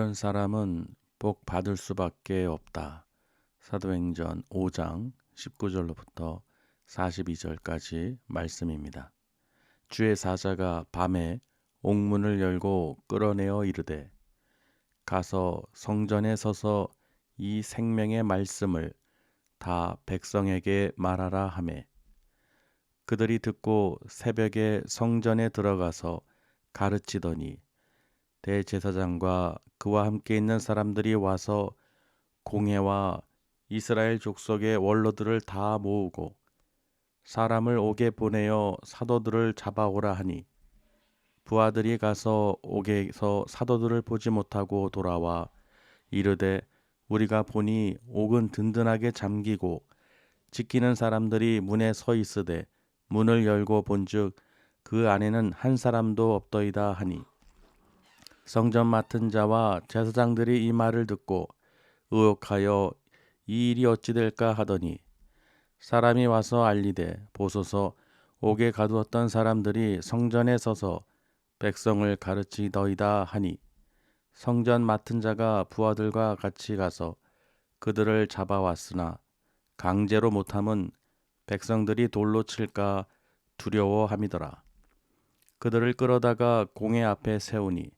이런 사람은 복 받을 수밖에 없다. 사도행전 5장 19절로부터 42절까지 말씀입니다. 주의 사자가 밤에 옥문을 열고 끌어내어 이르되 가서 성전에 서서 이 생명의 말씀을 다 백성에게 말하라 하매 그들이 듣고 새벽에 성전에 들어가서 가르치더니 대제사장과 그와 함께 있는 사람들이 와서 공회와 이스라엘 족속의 원로들을 다 모으고 사람을 옥에 보내어 사도들을 잡아오라 하니 부하들이 가서 옥에서 사도들을 보지 못하고 돌아와 이르되 우리가 보니 옥은 든든하게 잠기고 지키는 사람들이 문에 서 있으되 문을 열고 본즉 그 안에는 한 사람도 없더이다 하니 성전 맡은 자와 제사장들이 이 말을 듣고 의혹하여 이 일이 어찌 될까 하더니 사람이 와서 알리되 보소서 옥에 가두었던 사람들이 성전에 서서 백성을 가르치더이다 하니 성전 맡은 자가 부하들과 같이 가서 그들을 잡아왔으나 강제로 못함은 백성들이 돌로 칠까 두려워함이더라. 그들을 끌어다가 공회 앞에 세우니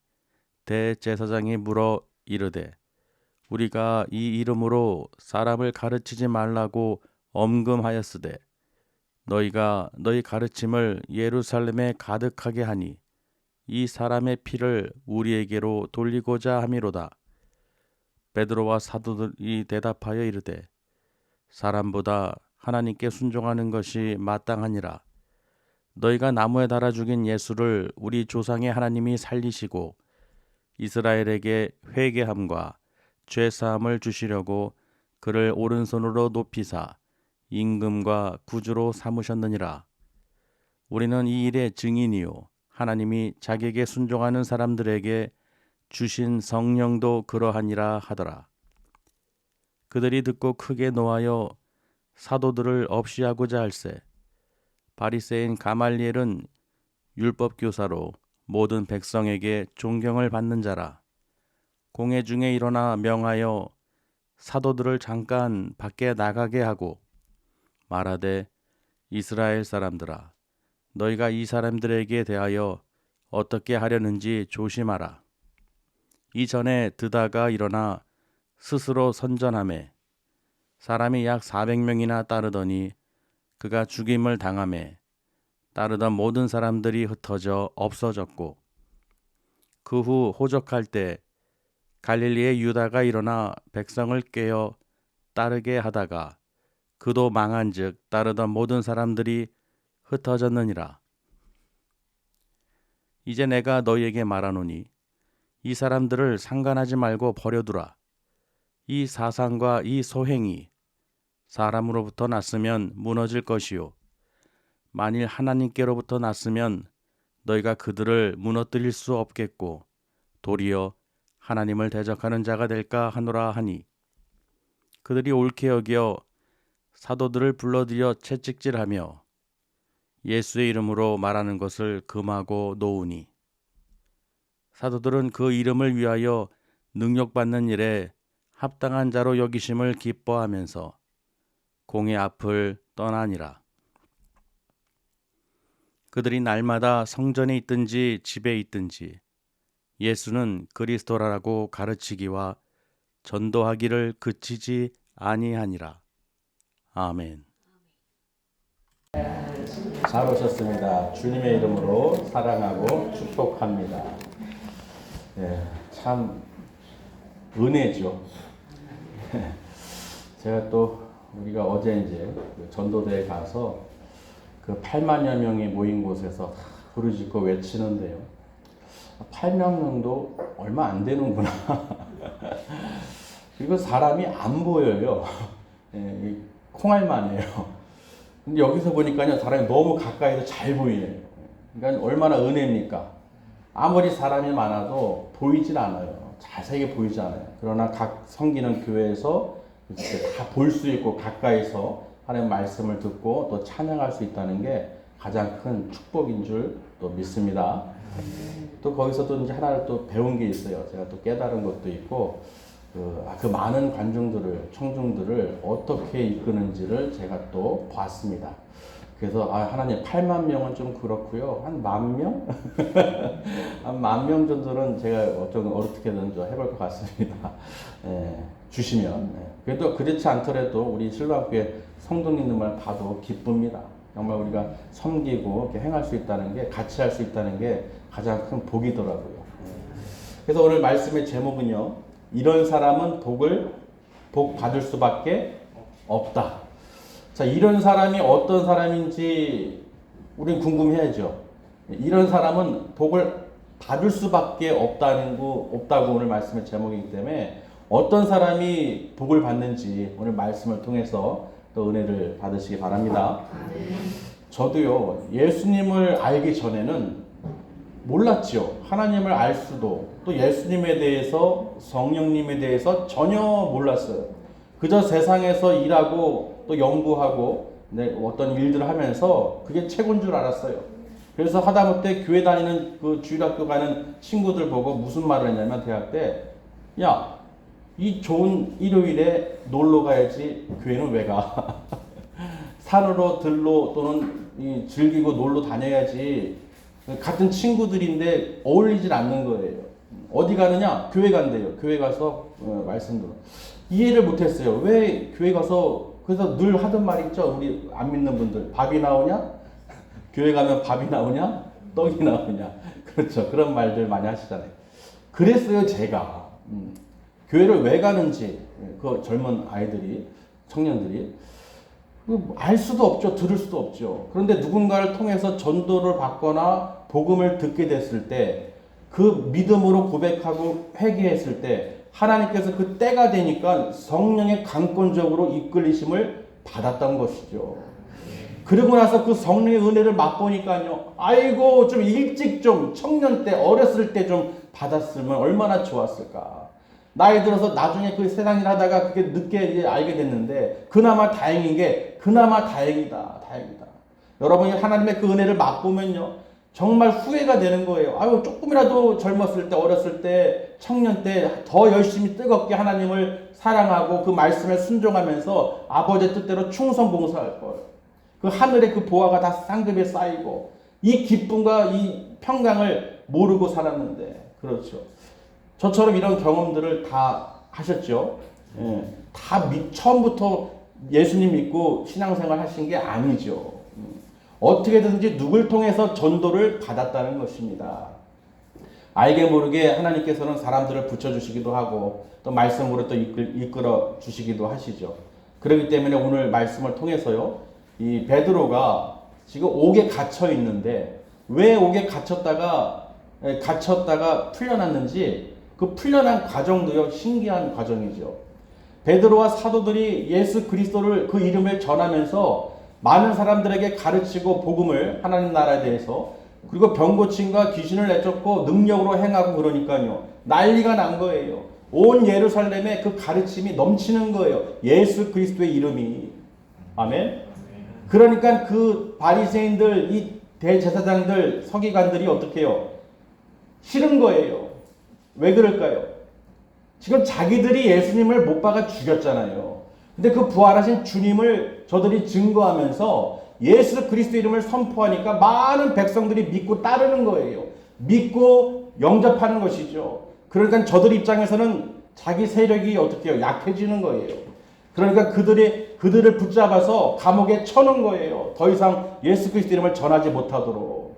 대제사장이 물어 이르되 우리가 이 이름으로 사람을 가르치지 말라고 엄금하였으되 너희가 너희 가르침을 예루살렘에 가득하게 하니 이 사람의 피를 우리에게로 돌리고자 함이로다. 베드로와 사도들이 대답하여 이르되 사람보다 하나님께 순종하는 것이 마땅하니라. 너희가 나무에 달아 죽인 예수를 우리 조상의 하나님이 살리시고 이스라엘에게 회개함과 죄사함을 주시려고 그를 오른손으로 높이사 임금과 구주로 삼으셨느니라. 우리는 이 일의 증인이요 하나님이 자기에게 순종하는 사람들에게 주신 성령도 그러하니라 하더라. 그들이 듣고 크게 노하여 사도들을 없이하고자 할세 바리새인 가말리엘은 율법 교사로 모든 백성에게 존경을 받는 자라. 공회 중에 일어나 명하여 사도들을 잠깐 밖에 나가게 하고 말하되 이스라엘 사람들아 너희가 이 사람들에게 대하여 어떻게 하려는지 조심하라. 이전에 드다가 일어나 스스로 선전하매 사람이 약 400명이나 따르더니 그가 죽임을 당하매 따르던 모든 사람들이 흩어져 없어졌고 그 후 호적할 때 갈릴리의 유다가 일어나 백성을 깨어 따르게 하다가 그도 망한즉 따르던 모든 사람들이 흩어졌느니라. 이제 내가 너희에게 말하노니 이 사람들을 상관하지 말고 버려두라. 이 사상과 이 소행이 사람으로부터 났으면 무너질 것이요 만일 하나님께로부터 났으면 너희가 그들을 무너뜨릴 수 없겠고 도리어 하나님을 대적하는 자가 될까 하노라 하니 그들이 옳게 여겨 사도들을 불러들여 채찍질하며 예수의 이름으로 말하는 것을 금하고 놓으니 사도들은 그 이름을 위하여 능력받는 일에 합당한 자로 여기심을 기뻐하면서 공회 앞을 떠나니라. 그들이 날마다 성전에 있든지 집에 있든지 예수는 그리스도라고 가르치기와 전도하기를 그치지 아니하니라. 아멘. 잘 오셨습니다. 주님의 이름으로 사랑하고 축복합니다. 참 은혜죠. 제가 또 우리가 어제 이제 전도대에 가서 그 8만여 명이 모인 곳에서 부르짖고 외치는데요. 8만 명도 얼마 안 되는구나. 그리고 사람이 안 보여요. 콩알만해요. 근데 여기서 보니까요, 사람이 너무 가까이서 잘 보이네요. 그러니까 얼마나 은혜입니까? 아무리 사람이 많아도 보이질 않아요. 자세히 보이지 않아요. 그러나 각 섬기는 교회에서 다 볼 수 있고 가까이서 하나님의 말씀을 듣고 또 찬양할 수 있다는 게 가장 큰 축복인 줄 또 믿습니다. 또 거기서도 이제 하나를 또 배운 게 있어요. 제가 또 깨달은 것도 있고, 그 많은 관중들을, 청중들을 어떻게 이끄는지를 제가 또 봤습니다. 그래서 하나님 8만 명은 좀 그렇고요. 한 10,000명? 한 10,000명 정도는 제가 어떻게든 좀 해볼 것 같습니다. 예, 주시면. 예. 그래도 그렇지 않더라도 우리 신랑교회 성도님들만 봐도 기쁩니다. 정말 우리가 섬기고 이렇게 행할 수 있다는 게, 같이 할 수 있다는 게 가장 큰 복이더라고요. 예. 그래서 오늘 말씀의 제목은요, 이런 사람은 복 받을 수밖에 없다. 자, 이런 사람이 어떤 사람인지 우린 궁금해야죠. 이런 사람은 복을 받을 수밖에 없다고 오늘 말씀의 제목이기 때문에 어떤 사람이 복을 받는지 오늘 말씀을 통해서 또 은혜를 받으시기 바랍니다. 저도요, 예수님을 알기 전에는 몰랐죠. 하나님을 알 수도, 또 예수님에 대해서, 성령님에 대해서 전혀 몰랐어요. 그저 세상에서 일하고 또 연구하고 어떤 일들을 하면서 그게 최고인 줄 알았어요. 그래서 하다못해 교회 다니는 그 주일학교 가는 친구들 보고 무슨 말을 했냐면, 대학 때, 야, 이 좋은 일요일에 놀러 가야지 교회는 왜 가? 산으로 들로 또는 즐기고 놀러 다녀야지. 같은 친구들인데 어울리질 않는 거예요. 어디 가느냐? 교회 간대요. 교회 가서 말씀 들어. 이해를 못했어요. 왜 교회 가서, 그래서 늘 하던 말 있죠. 우리 안 믿는 분들. 밥이 나오냐? 교회 가면 밥이 나오냐? 떡이 나오냐? 그렇죠. 그런 말들 많이 하시잖아요. 그랬어요, 제가. 교회를 왜 가는지, 그 젊은 아이들이, 청년들이. 알 수도 없죠. 들을 수도 없죠. 그런데 누군가를 통해서 전도를 받거나 복음을 듣게 됐을 때, 그 믿음으로 고백하고 회개했을 때 하나님께서 그 때가 되니까 성령의 강권적으로 이끌리심을 받았던 것이죠. 그리고 나서 그 성령의 은혜를 맛보니까요, 아이고 좀 일찍 좀 청년 때 어렸을 때 좀 받았으면 얼마나 좋았을까. 나이 들어서 나중에 그 세상일 하다가 그게 늦게 이제 알게 됐는데 그나마 다행인 게, 그나마 다행이다. 여러분이 하나님의 그 은혜를 맛보면요, 정말 후회가 되는 거예요. 아유, 조금이라도 젊었을 때, 어렸을 때, 청년 때 더 열심히 뜨겁게 하나님을 사랑하고 그 말씀에 순종하면서 아버지의 뜻대로 충성 봉사할 걸. 그 하늘의 그 보화가 다 쌍급에 쌓이고 이 기쁨과 이 평강을 모르고 살았는데, 그렇죠. 저처럼 이런 경험들을 다 하셨죠. 예, 처음부터 예수님 믿고 신앙생활 하신 게 아니죠. 어떻게든지 누굴 통해서 전도를 받았다는 것입니다. 알게 모르게 하나님께서는 사람들을 붙여주시기도 하고 또 말씀으로 또 이끌어 주시기도 하시죠. 그렇기 때문에 오늘 말씀을 통해서요, 이 베드로가 지금 옥에 갇혀 있는데 왜 옥에 갇혔다가 풀려났는지, 그 풀려난 과정도요, 신기한 과정이죠. 베드로와 사도들이 예수 그리스도를, 그 이름을 전하면서 많은 사람들에게 가르치고 복음을, 하나님 나라에 대해서, 그리고 병고침과 귀신을 내쫓고 능력으로 행하고 그러니까요, 난리가 난 거예요. 온 예루살렘에 그 가르침이 넘치는 거예요. 예수 그리스도의 이름이. 아멘. 그러니까 그 바리새인들, 이 대제사장들, 서기관들이 어떻게 해요? 싫은 거예요. 왜 그럴까요? 지금 자기들이 예수님을 못 박아 죽였잖아요. 근데 그 부활하신 주님을 저들이 증거하면서 예수 그리스도 이름을 선포하니까 많은 백성들이 믿고 따르는 거예요. 믿고 영접하는 것이죠. 그러니까 저들 입장에서는 자기 세력이 어떻게 해요? 약해지는 거예요. 그러니까 그들을 붙잡아서 감옥에 쳐놓은 거예요. 더 이상 예수 그리스도 이름을 전하지 못하도록.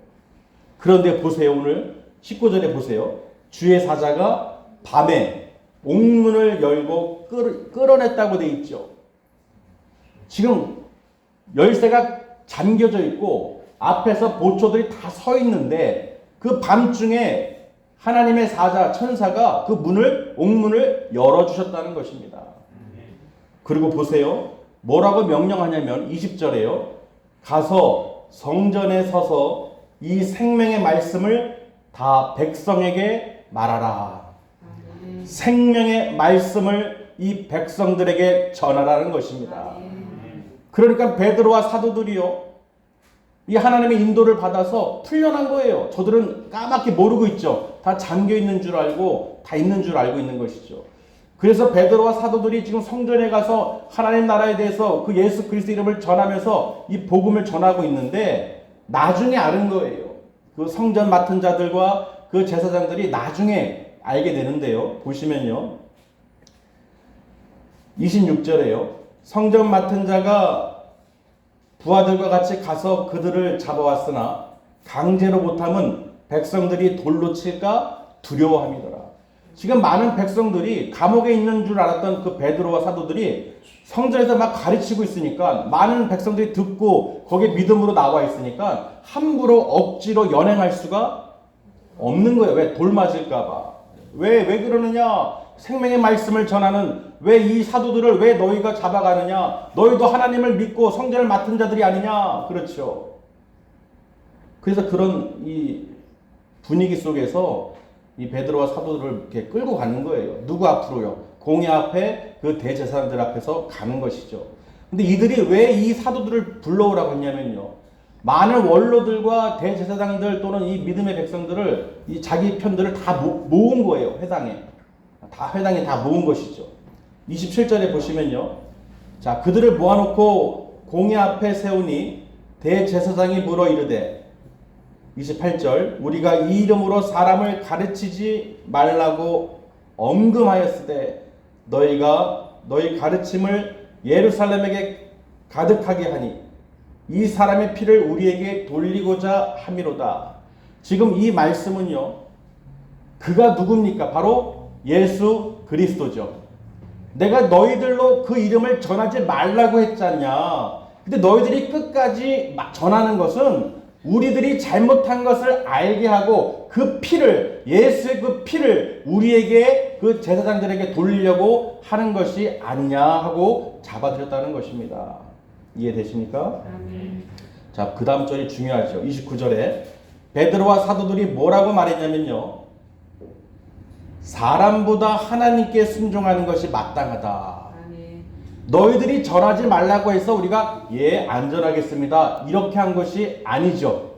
그런데 보세요. 오늘 19절에 보세요. 주의 사자가 밤에 옥문을 열고 끌어냈다고 돼 있죠. 지금 열쇠가 잠겨져 있고 앞에서 보초들이 다 서 있는데 그 밤중에 하나님의 사자, 천사가 그 옥문을 열어주셨다는 것입니다. 그리고 보세요. 뭐라고 명령하냐면 20절에요. 가서 성전에 서서 이 생명의 말씀을 다 백성에게 말하라. 생명의 말씀을 이 백성들에게 전하라는 것입니다. 그러니까 베드로와 사도들이요, 이 하나님의 인도를 받아서 풀려난 거예요. 저들은 까맣게 모르고 있죠. 다 잠겨 있는 줄 알고 다 있는 줄 알고 있는 것이죠. 그래서 베드로와 사도들이 지금 성전에 가서 하나님 나라에 대해서 그 예수 그리스도 이름을 전하면서 이 복음을 전하고 있는데 나중에 아는 거예요. 그 성전 맡은 자들과 그 제사장들이 나중에 알게 되는데요. 보시면요. 26절에요. 성전 맡은 자가 부하들과 같이 가서 그들을 잡아왔으나 강제로 못하면 백성들이 돌로 칠까 두려워함이더라. 지금 많은 백성들이 감옥에 있는 줄 알았던 그 베드로와 사도들이 성전에서 막 가르치고 있으니까 많은 백성들이 듣고 거기에 믿음으로 나와 있으니까 함부로 억지로 연행할 수가 없는 거예요. 왜? 돌 맞을까봐. 왜 그러느냐? 생명의 말씀을 전하는 왜 이 사도들을 왜 너희가 잡아가느냐? 너희도 하나님을 믿고 성전을 맡은 자들이 아니냐? 그렇죠. 그래서 그런 이 분위기 속에서 이 베드로와 사도들을 이렇게 끌고 가는 거예요. 누구 앞으로요? 공회 앞에 그 대제사장들 앞에서 가는 것이죠. 근데 이들이 왜 이 사도들을 불러오라고 했냐면요. 많은 원로들과 대제사장들 또는 이 믿음의 백성들을 이 자기 편들을 다 모은 거예요. 회당에. 회당에 다 모은 것이죠. 27절에 보시면요. 자, 그들을 모아놓고 공회 앞에 세우니 대제사장이 물어 이르되 28절 우리가 이 이름으로 사람을 가르치지 말라고 엄금하였으되 너희 가르침을 예루살렘에게 가득하게 하니 이 사람의 피를 우리에게 돌리고자 함이로다. 지금 이 말씀은요. 그가 누굽니까? 바로 예수 그리스도죠. 내가 너희들로 그 이름을 전하지 말라고 했잖냐. 근데 너희들이 끝까지 전하는 것은 우리들이 잘못한 것을 알게 하고 그 피를 예수의 그 피를 우리에게 그 제사장들에게 돌리려고 하는 것이 아니냐 하고 잡아들였다는 것입니다. 이해되십니까? 자, 그 다음 절이 중요하죠. 29절에 베드로와 사도들이 뭐라고 말했냐면요. 사람보다 하나님께 순종하는 것이 마땅하다. 너희들이 전하지 말라고 해서 우리가 안전하겠습니다. 이렇게 한 것이 아니죠.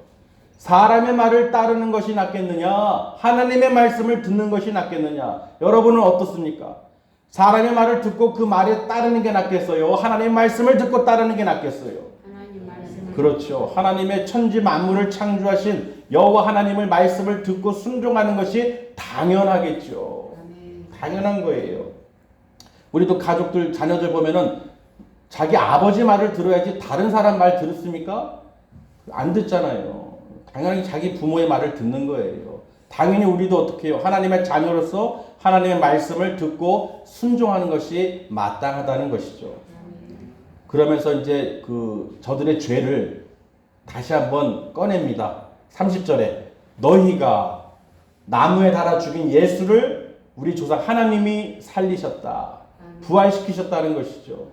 사람의 말을 따르는 것이 낫겠느냐? 하나님의 말씀을 듣는 것이 낫겠느냐? 여러분은 어떻습니까? 사람의 말을 듣고 그 말에 따르는 게 낫겠어요? 하나님의 말씀을 듣고 따르는 게 낫겠어요? 하나님 말씀을. 그렇죠. 하나님의 천지 만물을 창조하신 여호와 하나님의 말씀을 듣고 순종하는 것이 당연하겠죠. 당연한 거예요. 우리도 가족들, 자녀들 보면은 자기 아버지 말을 들어야지 다른 사람 말 들었습니까? 안 듣잖아요. 당연히 자기 부모의 말을 듣는 거예요. 당연히 우리도 어떻게 해요? 하나님의 자녀로서 하나님의 말씀을 듣고 순종하는 것이 마땅하다는 것이죠. 그러면서 이제 저들의 죄를 다시 한번 꺼냅니다. 30절에 너희가 나무에 달아 죽인 예수를 우리 조상 하나님이 살리셨다. 부활시키셨다는 것이죠.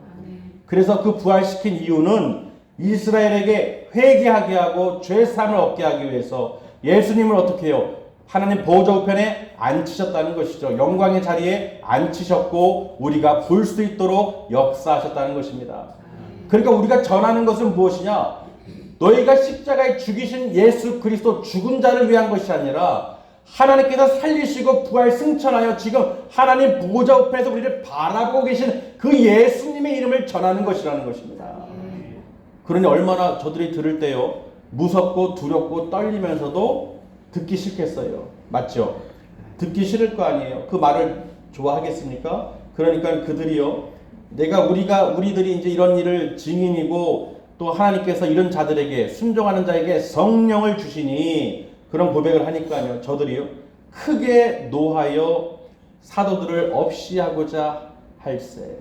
그래서 그 부활시킨 이유는 이스라엘에게 회개하게 하고 죄사함을 얻게 하기 위해서 예수님을 어떻게 해요? 하나님 보좌 우편에 앉히셨다는 것이죠. 영광의 자리에 앉히셨고 우리가 볼 수 있도록 역사하셨다는 것입니다. 그러니까 우리가 전하는 것은 무엇이냐? 너희가 십자가에 죽이신 예수 그리스도 죽은 자를 위한 것이 아니라 하나님께서 살리시고 부활 승천하여 지금 하나님 보좌 우편에서 우리를 바라보고 계신 그 예수님의 이름을 전하는 것이라는 것입니다. 그러니 얼마나 저들이 들을 때요 무섭고 두렵고 떨리면서도 듣기 싫겠어요. 맞죠? 듣기 싫을 거 아니에요. 그 말을 좋아하겠습니까? 그러니까 그들이요 우리들이 이제 이런 일을 증인이고 또 하나님께서 이런 자들에게 순종하는 자에게 성령을 주시니 그런 고백을 하니까요. 저들이요. 크게 노하여 사도들을 없이 하고자 할세.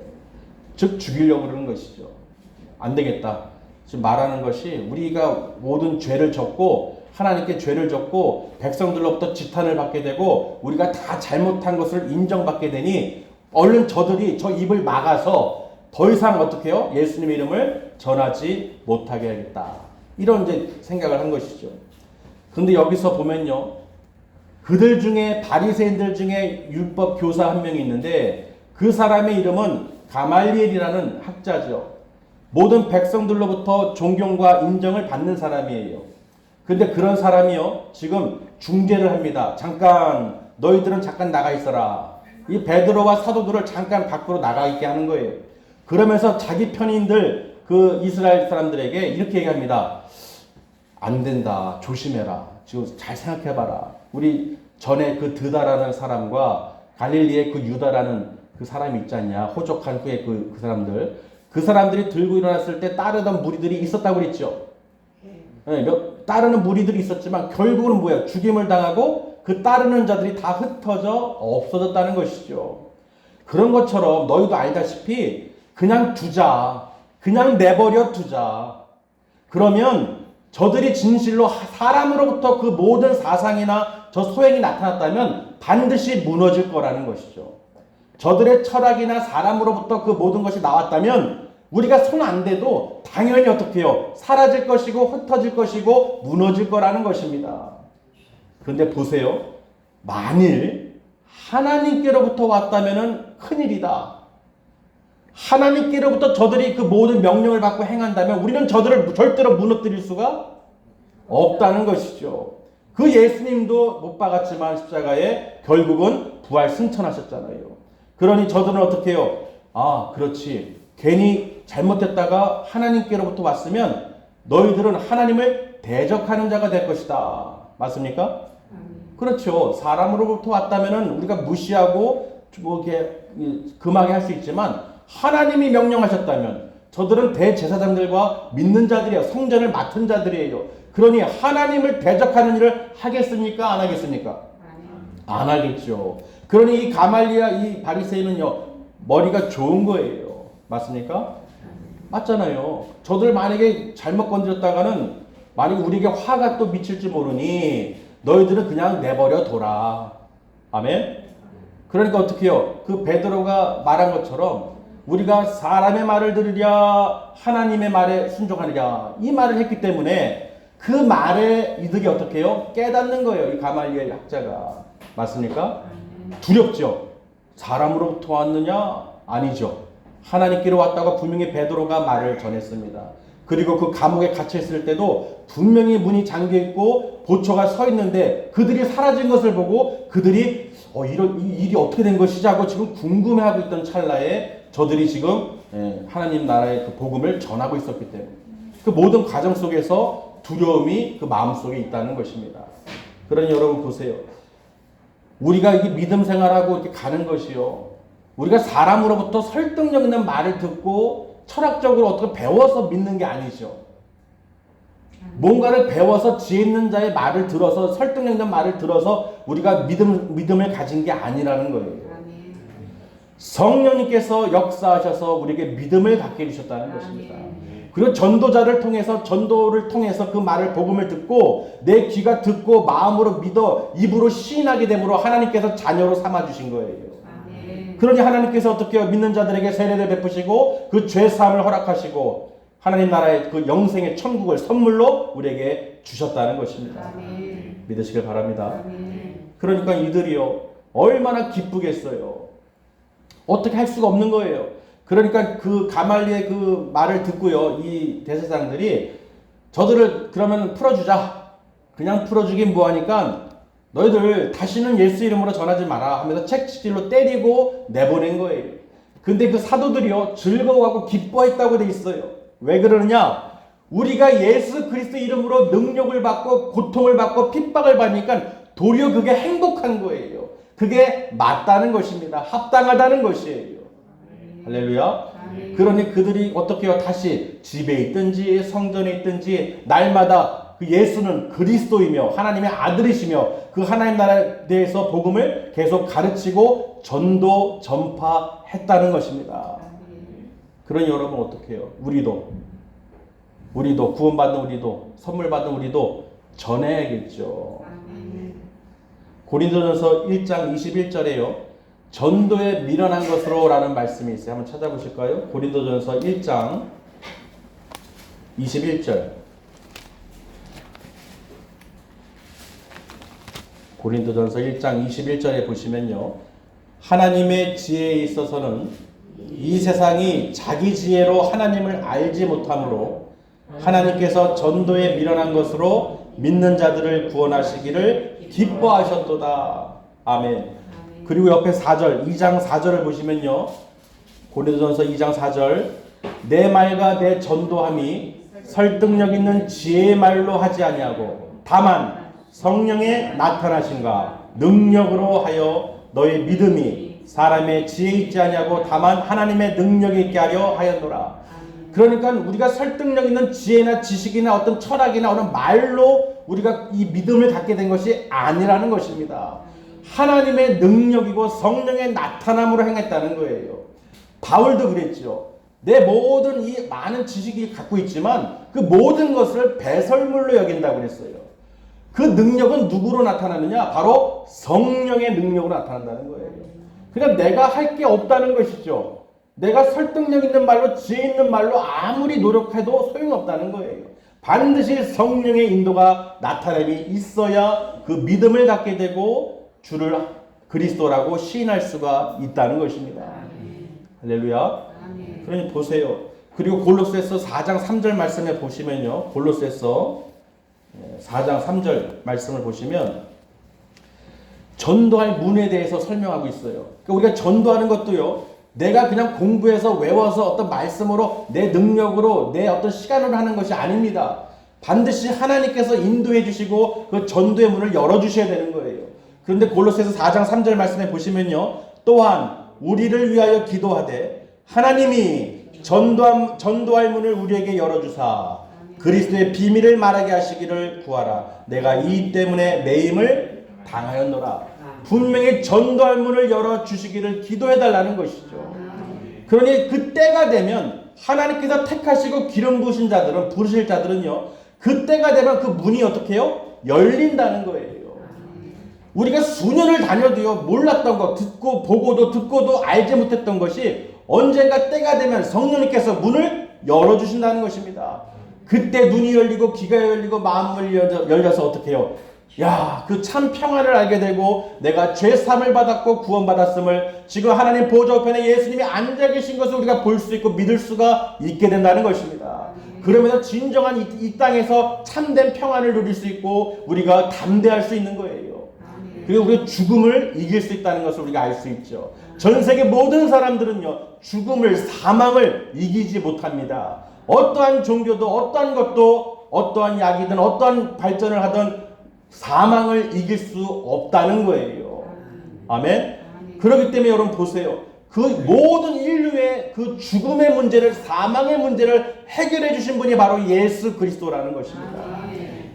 즉 죽이려고 그러는 것이죠. 안 되겠다. 지금 말하는 것이 우리가 모든 죄를 졌고 하나님께 죄를 졌고 백성들로부터 지탄을 받게 되고 우리가 다 잘못한 것을 인정받게 되니 얼른 저들이 저 입을 막아서 더 이상 어떻게 해요? 예수님의 이름을 전하지 못하게 하겠다. 이런 이제 생각을 한 것이죠. 근데 여기서 보면요. 그들 중에 바리새인들 중에 율법 교사 한 명이 있는데 그 사람의 이름은 가말리엘이라는 학자죠. 모든 백성들로부터 존경과 인정을 받는 사람이에요. 근데 그런 사람이요, 지금 중재를 합니다. 잠깐, 너희들은 잠깐 나가 있어라. 이 베드로와 사도들을 잠깐 밖으로 나가 있게 하는 거예요. 그러면서 자기 편인들, 그 이스라엘 사람들에게 이렇게 얘기합니다. 안 된다. 조심해라. 지금 잘 생각해봐라. 우리 전에 그 드다라는 사람과 갈릴리의 그 유다라는 그 사람이 있지 않냐. 호적한 후에 그 사람들. 그 사람들이 들고 일어났을 때 따르던 무리들이 있었다고 그랬죠. 네, 따르는 무리들이 있었지만 결국은 뭐야? 죽임을 당하고 그 따르는 자들이 다 흩어져 없어졌다는 것이죠. 그런 것처럼 너희도 알다시피 그냥 두자. 그냥 내버려 두자. 그러면 저들이 진실로 사람으로부터 그 모든 사상이나 저 소행이 나타났다면 반드시 무너질 거라는 것이죠. 저들의 철학이나 사람으로부터 그 모든 것이 나왔다면 우리가 손 안 대도 당연히 어떻게 해요? 사라질 것이고 흩어질 것이고 무너질 거라는 것입니다. 그런데 보세요. 만일 하나님께로부터 왔다면 큰일이다. 하나님께로부터 저들이 그 모든 명령을 받고 행한다면 우리는 저들을 절대로 무너뜨릴 수가 없다는 것이죠. 그 예수님도 못 박았지만 십자가에 결국은 부활 승천하셨잖아요. 그러니 저들은 어떻게 해요? 아, 그렇지. 괜히 잘못했다가 하나님께로부터 왔으면 너희들은 하나님을 대적하는 자가 될 것이다. 맞습니까? 그렇죠. 사람으로부터 왔다면 우리가 무시하고 뭐 이렇게 금하게 할 수 있지만 하나님이 명령하셨다면 저들은 대제사장들과 믿는 자들이에요. 성전을 맡은 자들이에요. 그러니 하나님을 대적하는 일을 하겠습니까? 안 하겠습니까? 안 하겠죠. 그러니 이 가말리아 이 바리새인은요, 머리가 좋은 거예요. 맞습니까? 맞잖아요. 저들 만약에 잘못 건드렸다가는 만약에 우리에게 화가 또 미칠지 모르니 너희들은 그냥 내버려 둬라. 아멘? 그러니까 어떻게 해요? 그 베드로가 말한 것처럼 우리가 사람의 말을 들으랴 하나님의 말에 순종하느냐 이 말을 했기 때문에 그 말에 이들이 어떻게 해요? 깨닫는 거예요. 이 가말리엘 학자가. 맞습니까? 두렵죠. 사람으로부터 왔느냐? 아니죠. 하나님께로 왔다고 분명히 베드로가 말을 전했습니다. 그리고 그 감옥에 갇혀있을 때도 분명히 문이 잠겨있고 보초가 서 있는데 그들이 사라진 것을 보고 그들이 이런 일이 어떻게 된 것이지 하고 지금 궁금해하고 있던 찰나에 저들이 지금 하나님 나라의 그 복음을 전하고 있었기 때문에 그 모든 과정 속에서 두려움이 그 마음속에 있다는 것입니다. 그러니 여러분 보세요. 우리가 이게 믿음 생활하고 이렇게 가는 것이요. 우리가 사람으로부터 설득력 있는 말을 듣고 철학적으로 어떻게 배워서 믿는 게 아니죠. 뭔가를 배워서 지혜 있는 자의 말을 들어서 설득력 있는 말을 들어서 우리가 믿음을 가진 게 아니라는 거예요. 성령님께서 역사하셔서 우리에게 믿음을 갖게 해주셨다는 것입니다. 그리고 전도자를 통해서 전도를 통해서 그 말을 복음을 듣고 내 귀가 듣고 마음으로 믿어 입으로 시인하게 되므로 하나님께서 자녀로 삼아 주신 거예요. 그러니 하나님께서 어떻게 믿는 자들에게 세례를 베푸시고 그 죄 사함을 허락하시고 하나님 나라의 그 영생의 천국을 선물로 우리에게 주셨다는 것입니다. 믿으시길 바랍니다. 그러니까 이들이요 얼마나 기쁘겠어요. 어떻게 할 수가 없는 거예요. 그러니까 그 가말리의 그 말을 듣고요 이 대제사장들이 저들을 그러면 풀어주자. 그냥 풀어주긴 뭐하니까 너희들 다시는 예수 이름으로 전하지 마라 하면서 책치질로 때리고 내보낸 거예요. 근데 그 사도들이요 즐거워하고 기뻐했다고 돼 있어요. 왜 그러느냐? 우리가 예수 그리스도 이름으로 능력을 받고 고통을 받고 핍박을 받으니까 도리어 그게 행복한 거예요. 그게 맞다는 것입니다. 합당하다는 것이에요. 할렐루야. 그러니 그들이 어떻게 해요? 다시 집에 있든지 성전에 있든지 날마다 그 예수는 그리스도이며 하나님의 아들이시며 그 하나님 나라에 대해서 복음을 계속 가르치고 전도 전파했다는 것입니다. 그러니 여러분 어떻게 해요? 우리도 구원받는 우리도 선물 받는 우리도 전해야겠죠. 고린도전서 1장 21절에요. 전도에 미련한 것으로 라는 말씀이 있어요. 한번 찾아보실까요? 고린도전서 1장 21절. 고린도전서 1장 21절에 보시면요. 하나님의 지혜에 있어서는 이 세상이 자기 지혜로 하나님을 알지 못하므로 하나님께서 전도에 미련한 것으로 믿는 자들을 구원하시기를 기뻐하셨도다. 아멘. 그리고 옆에 4절, 2장 4절을 보시면요. 고린도전서 2장 4절. 내 말과 내 전도함이 설득력 있는 지혜의 말로 하지 아니하고 다만 성령의 나타나심과 능력으로 하여 너의 믿음이 사람의 지혜 있지 아니하고 다만 하나님의 능력이 있게 하려 하였노라. 그러니까 우리가 설득력 있는 지혜나 지식이나 어떤 철학이나 어떤 말로 우리가 이 믿음을 갖게 된 것이 아니라는 것입니다. 하나님의 능력이고 성령의 나타남으로 행했다는 거예요. 바울도 그랬죠. 내 모든 이 많은 지식이 갖고 있지만 그 모든 것을 배설물로 여긴다고 그랬어요. 그 능력은 누구로 나타나느냐? 바로 성령의 능력으로 나타난다는 거예요. 그러니까 내가 할 게 없다는 것이죠. 내가 설득력 있는 말로, 지혜 있는 말로 아무리 노력해도 소용없다는 거예요. 반드시 성령의 인도가 나타남이 있어야 그 믿음을 갖게 되고 주를 그리스도라고 시인할 수가 있다는 것입니다. 할렐루야. 그러니 보세요. 그리고 골로새서 4장 3절 말씀에 보시면요. 골로새서 4장 3절 말씀을 보시면 전도할 문에 대해서 설명하고 있어요. 그러니까 우리가 전도하는 것도요. 내가 그냥 공부해서 외워서 어떤 말씀으로 내 능력으로 내 어떤 시간으로 하는 것이 아닙니다. 반드시 하나님께서 인도해 주시고 그 전도의 문을 열어주셔야 되는 거예요. 그런데 골로새서 4장 3절 말씀에 보시면요. 또한 우리를 위하여 기도하되 하나님이 전도할 문을 우리에게 열어주사 그리스도의 비밀을 말하게 하시기를 구하라. 내가 이 때문에 매임을 당하였노라. 분명히 전도할 문을 열어주시기를 기도해달라는 것이죠. 그러니 그 때가 되면 하나님께서 택하시고 기름 부으신 자들은, 부르실 자들은요, 그 때가 되면 그 문이 어떻게 해요? 열린다는 거예요. 우리가 수년을 다녀도요, 몰랐던 거, 듣고 보고도 듣고도 알지 못했던 것이 언젠가 때가 되면 성령님께서 문을 열어주신다는 것입니다. 그때 눈이 열리고 귀가 열리고 마음을 열려서 어떻게 해요? 야, 그 참 평안을 알게 되고 내가 죄 사함을 받았고 구원받았음을 지금 하나님 보좌 우편에 예수님이 앉아 계신 것을 우리가 볼 수 있고 믿을 수가 있게 된다는 것입니다. 그러면서 진정한 이 땅에서 참된 평안을 누릴 수 있고 우리가 담대할 수 있는 거예요. 그리고 우리가 죽음을 이길 수 있다는 것을 우리가 알 수 있죠. 전 세계 모든 사람들은요, 죽음을, 사망을 이기지 못합니다. 어떠한 종교도, 어떠한 것도, 어떠한 약이든 어떠한 발전을 하든 사망을 이길 수 없다는 거예요. 아멘? 그렇기 때문에 여러분 보세요. 그 모든 인류의 그 죽음의 문제를, 사망의 문제를 해결해 주신 분이 바로 예수 그리스도라는 것입니다.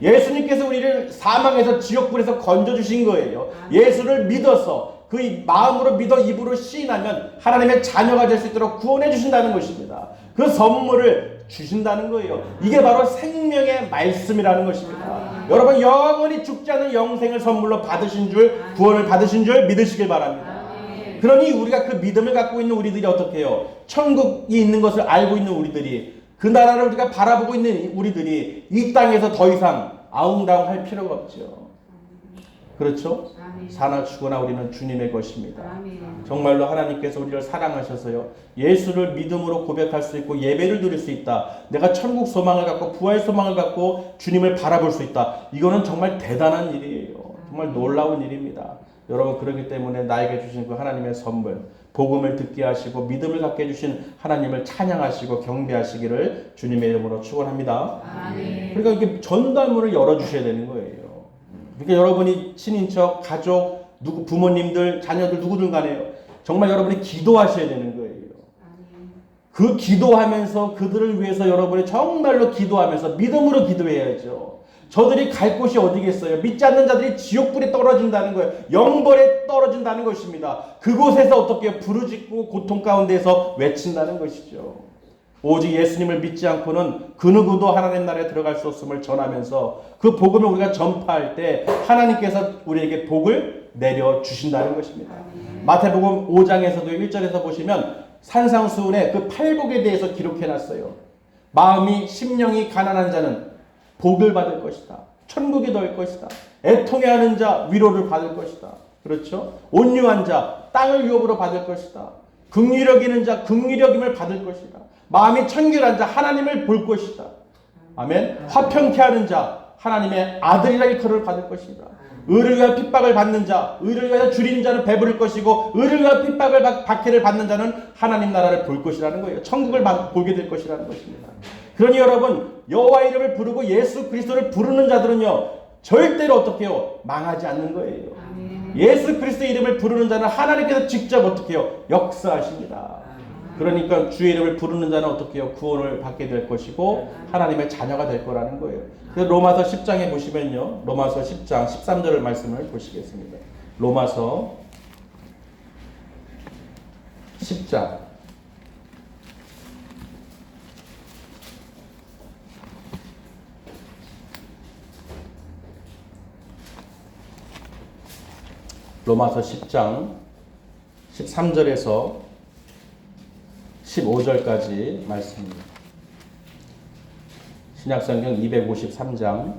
예수님께서 우리를 사망에서 지옥불에서 건져주신 거예요. 예수를 믿어서 그 마음으로 믿어 입으로 시인하면 하나님의 자녀가 될 수 있도록 구원해 주신다는 것입니다. 그 선물을 주신다는 거예요. 이게 바로 생명의 말씀이라는 것입니다. 여러분 영원히 죽지 않은 영생을 선물로 받으신 줄, 구원을 받으신 줄 믿으시길 바랍니다. 그러니 우리가 그 믿음을 갖고 있는 우리들이 어떻게 해요? 천국이 있는 것을 알고 있는 우리들이, 그 나라를 우리가 바라보고 있는 우리들이 이 땅에서 더 이상 아웅다웅 할 필요가 없죠. 그렇죠? 사나 죽으나 우리는 주님의 것입니다. 정말로 하나님께서 우리를 사랑하셔서요, 예수를 믿음으로 고백할 수 있고 예배를 드릴 수 있다. 내가 천국 소망을 갖고 부활 소망을 갖고 주님을 바라볼 수 있다. 이거는 정말 대단한 일이에요. 정말 놀라운 일입니다. 여러분, 그렇기 때문에 나에게 주신 그 하나님의 선물, 복음을 듣게 하시고 믿음을 갖게 해주신 하나님을 찬양하시고 경배하시기를 주님의 이름으로 축원합니다. 그러니까 이렇게 전달문을 열어주셔야 되는 거예요. 그러니까 여러분이 친인척, 가족, 부모님들, 자녀들 누구든 간에요, 정말 여러분이 기도하셔야 되는 거예요. 그 기도하면서 그들을 위해서 여러분이 정말로 기도하면서 믿음으로 기도해야죠. 저들이 갈 곳이 어디겠어요? 믿지 않는 자들이 지옥불에 떨어진다는 거예요. 영벌에 떨어진다는 것입니다. 그곳에서 어떻게 부르짖고 고통 가운데서 외친다는 것이죠. 오직 예수님을 믿지 않고는 그 누구도 하나님 나라에 들어갈 수 없음을 전하면서 그 복음을 우리가 전파할 때 하나님께서 우리에게 복을 내려주신다는 것입니다. 마태복음 5장에서도 1절에서 보시면 산상수훈의 그 팔복에 대해서 기록해놨어요. 마음이 심령이 가난한 자는 복을 받을 것이다. 천국이 될 것이다. 애통해하는 자 위로를 받을 것이다. 그렇죠? 온유한 자 땅을 유업으로 받을 것이다. 긍휼히 여기는 자 긍휼히 여김을 받을 것이다. 마음이 청결한 자 하나님을 볼 것이다. 아멘. 화평케 하는 자 하나님의 아들이라 일컬음을 받을 것이다. 의를 위하여 핍박을 받는 자, 의를 위하여 줄이는 자는 배부를 것이고 의를 위하여 핍박을 박해를 받는 자는 하나님 나라를 볼 것이라는 거예요. 천국을 보게 될 것이라는 것입니다. 그러니 여러분 여호와 이름을 부르고 예수 그리스도를 부르는 자들은요 절대로 어떻게 해요? 망하지 않는 거예요. 예수 그리스도 이름을 부르는 자는 하나님께서 직접 어떻게 해요? 역사하십니다. 그러니까 주의 이름을 부르는 자는 어떻게 해요? 구원을 받게 될 것이고 하나님의 자녀가 될 거라는 거예요. 그래서 로마서 10장에 보시면요. 로마서 10장 13절 말씀을 보시겠습니다. 로마서 10장 로마서 10장 13절에서 15절까지 말씀입니다. 신약성경 253장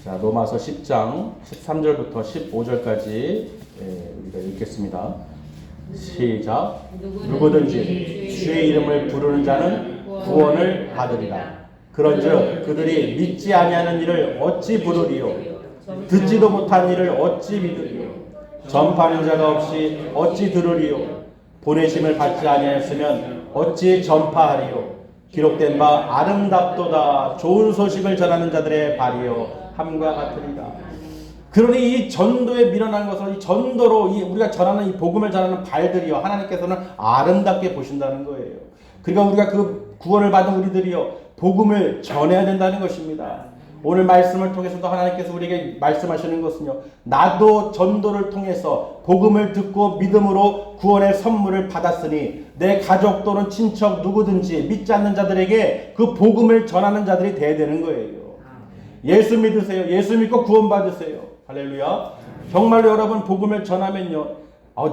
자, 로마서 10장 13절부터 15절까지 우리가 읽겠습니다. 시작. 누구든지 주의 이름을 부르는 자는 구원을 받으리라. 그런즉 그들이 믿지 아니하는 일을 어찌 부르리요? 듣지도 못한 일을 어찌 믿으리요? 전파하는 자가 없이 어찌 들으리요? 보내심을 받지 아니하였으면 어찌 전파하리요? 기록된 바 아름답도다 좋은 소식을 전하는 자들의 발이요 함과 같으리라. 그러니 이 전도에 밀어난 것은 이 전도로 우리가 전하는 이 복음을 전하는 발들이요 하나님께서는 아름답게 보신다는 거예요. 그러니까 우리가 그 구원을 받은 우리들이요 복음을 전해야 된다는 것입니다. 오늘 말씀을 통해서도 하나님께서 우리에게 말씀하시는 것은요 나도 전도를 통해서 복음을 듣고 믿음으로 구원의 선물을 받았으니 내 가족 또는 친척 누구든지 믿지 않는 자들에게 그 복음을 전하는 자들이 돼야 되는 거예요. 예수 믿으세요. 예수 믿고 구원 받으세요. 할렐루야. 정말로 여러분 복음을 전하면요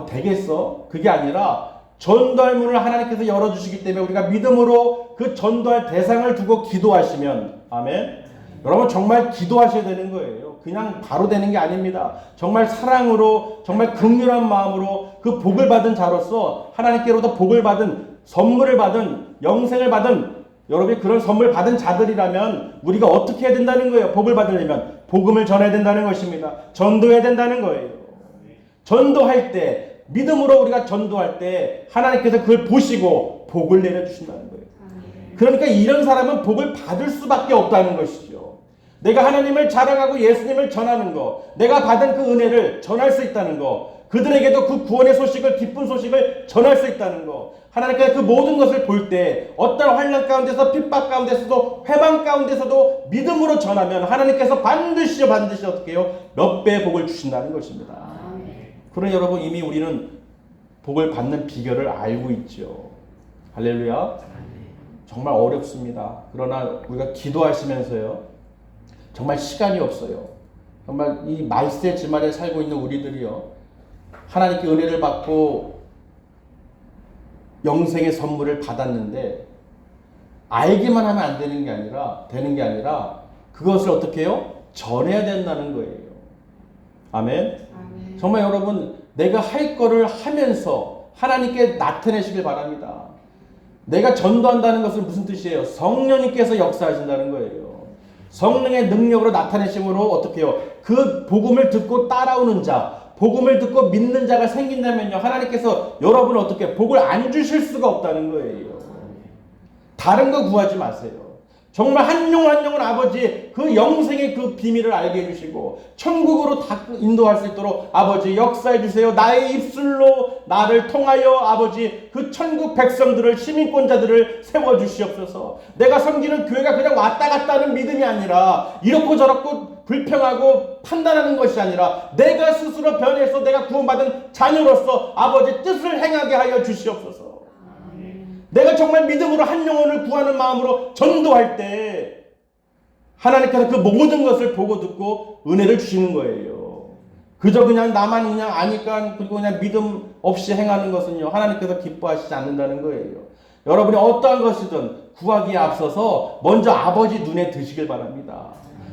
되겠어? 그게 아니라 전도할 문을 하나님께서 열어주시기 때문에 우리가 믿음으로 그 전도할 대상을 두고 기도하시면 아멘. 여러분 정말 기도하셔야 되는 거예요. 그냥 바로 되는 게 아닙니다. 정말 사랑으로 정말 긍휼한 마음으로 그 복을 받은 자로서 하나님께로부터 복을 받은 선물을 받은 영생을 받은 여러분이 그런 선물 받은 자들이라면 우리가 어떻게 해야 된다는 거예요? 복을 받으려면 복음을 전해야 된다는 것입니다. 전도해야 된다는 거예요. 전도할 때 믿음으로 우리가 전도할 때 하나님께서 그걸 보시고 복을 내려주신다는 거예요. 그러니까 이런 사람은 복을 받을 수밖에 없다는 것이죠. 내가 하나님을 자랑하고 예수님을 전하는 거, 내가 받은 그 은혜를 전할 수 있다는 거, 그들에게도 그 구원의 소식을 기쁜 소식을 전할 수 있다는 거, 하나님께서 그 모든 것을 볼 때 어떤 환난 가운데서 핍박 가운데서도 회방 가운데서도 믿음으로 전하면 하나님께서 반드시 어떻게 해요? 몇 배의 복을 주신다는 것입니다. 그러니 여러분 이미 우리는 복을 받는 비결을 알고 있죠. 할렐루야. 정말 어렵습니다. 그러나 우리가 기도하시면서요 정말 시간이 없어요. 정말 이 말세 지말에 살고 있는 우리들이요 하나님께 은혜를 받고 영생의 선물을 받았는데 알기만 하면 안 되는 게 아니라 그것을 어떻게 해요? 전해야 된다는 거예요. 아멘. 정말 여러분 내가 할 거를 하면서 하나님께 나타내시길 바랍니다. 내가 전도한다는 것은 무슨 뜻이에요? 성령님께서 역사하신다는 거예요. 성령의 능력으로 나타내심으로 어떻게 해요? 그 복음을 듣고 따라오는 자, 복음을 듣고 믿는 자가 생긴다면요 하나님께서 여러분을 어떻게 복을 안 주실 수가 없다는 거예요. 다른 거 구하지 마세요. 정말 한 영 한 영은 아버지 그 영생의 그 비밀을 알게 해주시고 천국으로 다 인도할 수 있도록 아버지 역사해 주세요. 나의 입술로 나를 통하여 아버지 그 천국 백성들을 시민권자들을 세워주시옵소서. 내가 섬기는 교회가 그냥 왔다 갔다 하는 믿음이 아니라 이렇고 저렇고 불평하고 판단하는 것이 아니라 내가 스스로 변해서 내가 구원받은 자녀로서 아버지 뜻을 행하게 하여 주시옵소서. 내가 정말 믿음으로 한 영혼을 구하는 마음으로 전도할 때 하나님께서 그 모든 것을 보고 듣고 은혜를 주시는 거예요. 그저 그냥 나만 그냥 아니까 그리고 그냥 믿음 없이 행하는 것은요 하나님께서 기뻐하시지 않는다는 거예요. 여러분이 어떠한 것이든 구하기에 앞서서 먼저 아버지 눈에 드시길 바랍니다.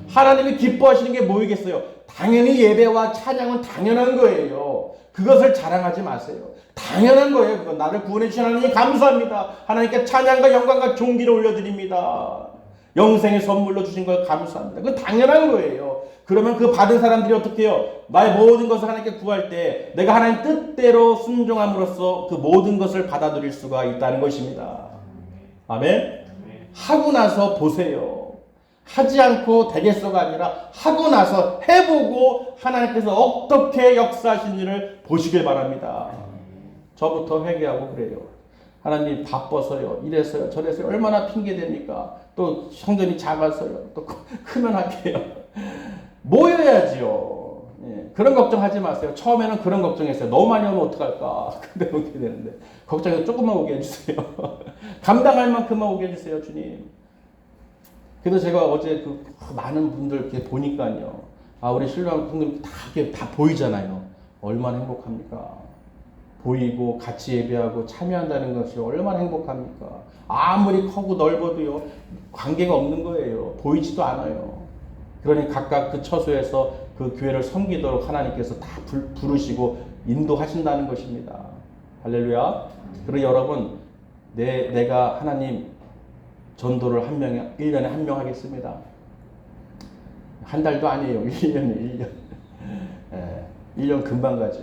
하나님이 기뻐하시는 게 뭐이겠어요? 당연히 예배와 찬양은 당연한 거예요. 그것을 자랑하지 마세요. 당연한 거예요. 그건 나를 구원해 주신 하나님 감사합니다. 하나님께 찬양과 영광과 존귀를 올려드립니다. 영생의 선물로 주신 걸 감사합니다. 그건 당연한 거예요. 그러면 그 받은 사람들이 어떻게 해요? 나의 모든 것을 하나님께 구할 때 내가 하나님 뜻대로 순종함으로써 그 모든 것을 받아들일 수가 있다는 것입니다. 아멘? 하고 나서 보세요. 하지 않고 되겠어가 아니라 하고 나서 해보고 하나님께서 어떻게 역사하신 일을 보시길 바랍니다. 저부터 회개하고 그래요. 하나님 바빠서요. 이래서요. 저래서요. 얼마나 핑계댑니까? 또 성전이 작아서요. 또 크면 할게요. 모여야지요. 예, 그런 걱정하지 마세요. 처음에는 그런 걱정했어요. 너무 많이 오면 어떡할까? 근데 오게 되는데 걱정해서 조금만 오게 해주세요. 감당할 만큼만 오게 해주세요, 주님. 그래서 제가 어제 그 많은 분들 이렇게 보니까요. 아, 우리 신랑 분들 다 보이잖아요. 얼마나 행복합니까? 보이고 같이 예배하고 참여한다는 것이 얼마나 행복합니까? 아무리 크고 넓어도요. 관계가 없는 거예요. 보이지도 않아요. 그러니 각각 그 처소에서 그 교회를 섬기도록 하나님께서 다 부르시고 인도하신다는 것입니다. 할렐루야. 그리고 여러분, 내가 하나님 전도를 1년에 한 명 하겠습니다. 한 달도 아니에요. 1년이에요, 1년. 예, 1년 금방 가죠.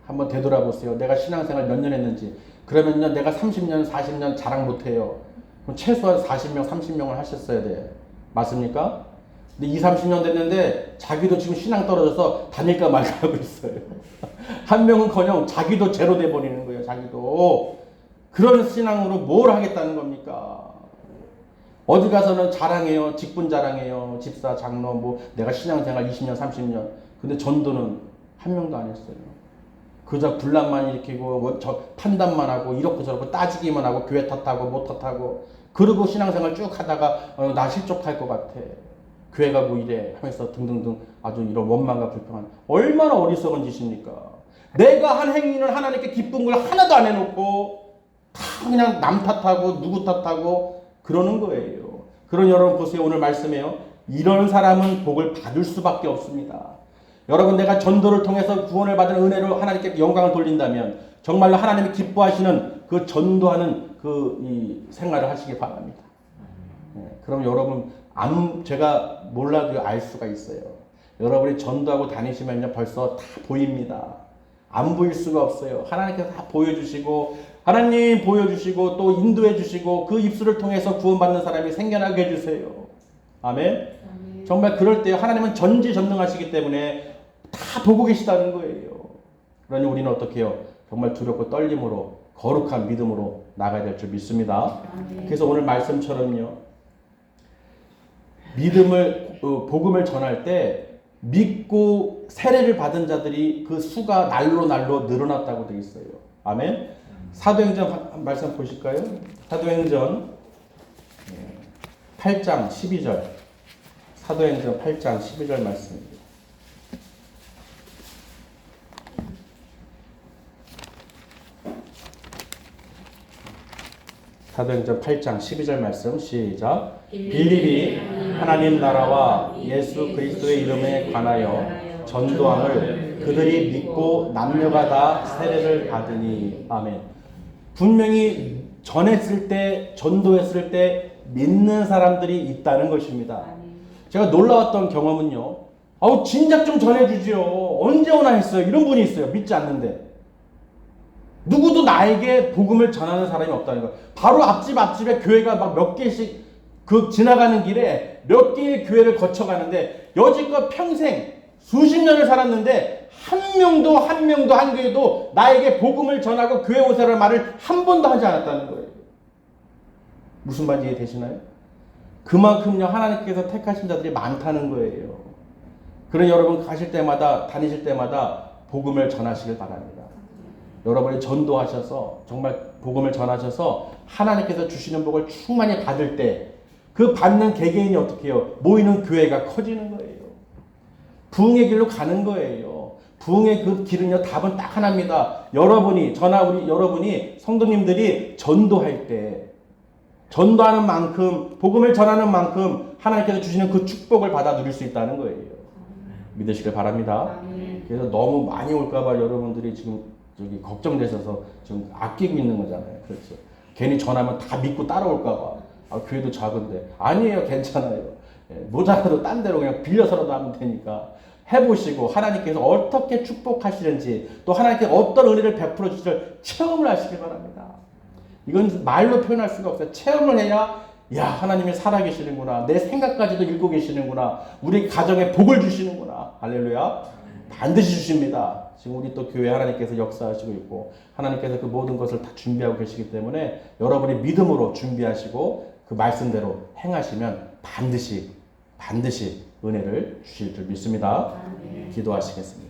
한번 되돌아보세요. 내가 신앙생활 몇 년 했는지. 그러면요, 내가 30년, 40년 자랑 못해요. 그럼 최소한 40명, 30명을 하셨어야 돼. 맞습니까? 근데 20, 30년 됐는데 자기도 지금 신앙 떨어져서 다닐까 말까 하고 있어요. 한 명은커녕 자기도 제로 돼버리는 거예요. 자기도. 그런 신앙으로 뭘 하겠다는 겁니까? 어디 가서는 자랑해요. 직분 자랑해요. 집사, 장로, 뭐 내가 신앙생활 20년, 30년. 근데 전도는 한 명도 안 했어요. 그저 분란만 일으키고 판단만 하고 이렇고 저렇고 따지기만 하고 교회 탓하고 못 탓하고 그러고 신앙생활 쭉 하다가 나 실족할 것 같아. 교회가 뭐 이래 하면서 등등등 아주 이런 원망과 불평한 얼마나 어리석은 짓입니까? 내가 한 행위는 하나님께 기쁜 걸 하나도 안 해놓고 다 그냥 남 탓하고 누구 탓하고 그러는 거예요. 그런 여러분 보세요. 오늘 말씀에요. 이런 사람은 복을 받을 수밖에 없습니다. 여러분 내가 전도를 통해서 구원을 받은 은혜로 하나님께 영광을 돌린다면 정말로 하나님이 기뻐하시는 그 전도하는 이 생활을 하시기 바랍니다. 그럼 여러분 제가 몰라도 알 수가 있어요. 여러분이 전도하고 다니시면요 벌써 다 보입니다. 안 보일 수가 없어요. 하나님께서 다 보여주시고 하나님 보여주시고 또 인도해 주시고 그 입술을 통해서 구원받는 사람이 생겨나게 해주세요. 아멘? 정말 그럴 때 하나님은 전지전능하시기 때문에 다 보고 계시다는 거예요. 그러니 우리는 어떻게 해요? 정말 두렵고 떨림으로 거룩한 믿음으로 나가야 될 줄 믿습니다. 그래서 오늘 말씀처럼요. 복음을 전할 때 믿고 세례를 받은 자들이 그 수가 날로 늘어났다고 되어 있어요. 아멘. 사도행전 말씀 보실까요? 사도행전 8장 12절. 사도행전 8장 12절 말씀입니다. 사도행전 8장 12절 말씀 시작. 빌립이 하나님 나라와 예수 그리스도의 이름에 관하여 전도함을 그들이 믿고 남녀가 다 세례를 받으니. 아멘. 분명히 전했을 때 전도했을 때 믿는 사람들이 있다는 것입니다. 제가 놀라웠던 경험은요. 진작 좀 전해주지요. 언제 오나 했어요. 이런 분이 있어요. 믿지 않는데. 누구도 나에게 복음을 전하는 사람이 없다는 거예요. 바로 앞집에 교회가 막 몇 개씩 지나가는 길에 몇 개의 교회를 거쳐가는데 여지껏 평생 수십 년을 살았는데 한 교회도 나에게 복음을 전하고 교회 오세라는 말을 한 번도 하지 않았다는 거예요. 무슨 말인지 이해되시나요? 그만큼요 하나님께서 택하신 자들이 많다는 거예요. 그러니 여러분 다니실 때마다 복음을 전하시길 바랍니다. 여러분이 전도하셔서 정말 복음을 전하셔서 하나님께서 주시는 복을 충만히 받을 때 그 받는 개개인이 어떻게 해요? 모이는 교회가 커지는 거예요. 부흥의 길로 가는 거예요. 부흥의 그 길은요 답은 딱 하나입니다. 여러분이 성도님들이 전도할 때 전도하는 만큼 복음을 전하는 만큼 하나님께서 주시는 그 축복을 받아 누릴 수 있다는 거예요. 믿으시길 바랍니다. 그래서 너무 많이 올까봐 여러분들이 지금 저기 걱정되셔서 지금 아끼고 있는 거잖아요. 그렇죠. 괜히 전하면 다 믿고 따라올까봐. 아, 교회도 작은데. 아니에요. 괜찮아요. 예, 모자라도 딴 데로 그냥 빌려서라도 하면 되니까. 해보시고 하나님께서 어떻게 축복하시는지 또 하나님께서 어떤 은혜를 베풀어 주실지 체험을 하시길 바랍니다. 이건 말로 표현할 수가 없어요. 체험을 해야 야 하나님이 살아계시는구나. 내 생각까지도 읽고 계시는구나. 우리 가정에 복을 주시는구나. 할렐루야. 반드시 주십니다. 지금 우리 또 교회 하나님께서 역사하시고 있고 하나님께서 그 모든 것을 다 준비하고 계시기 때문에 여러분이 믿음으로 준비하시고 그 말씀대로 행하시면 반드시 은혜를 주실 줄 믿습니다. 기도하시겠습니다.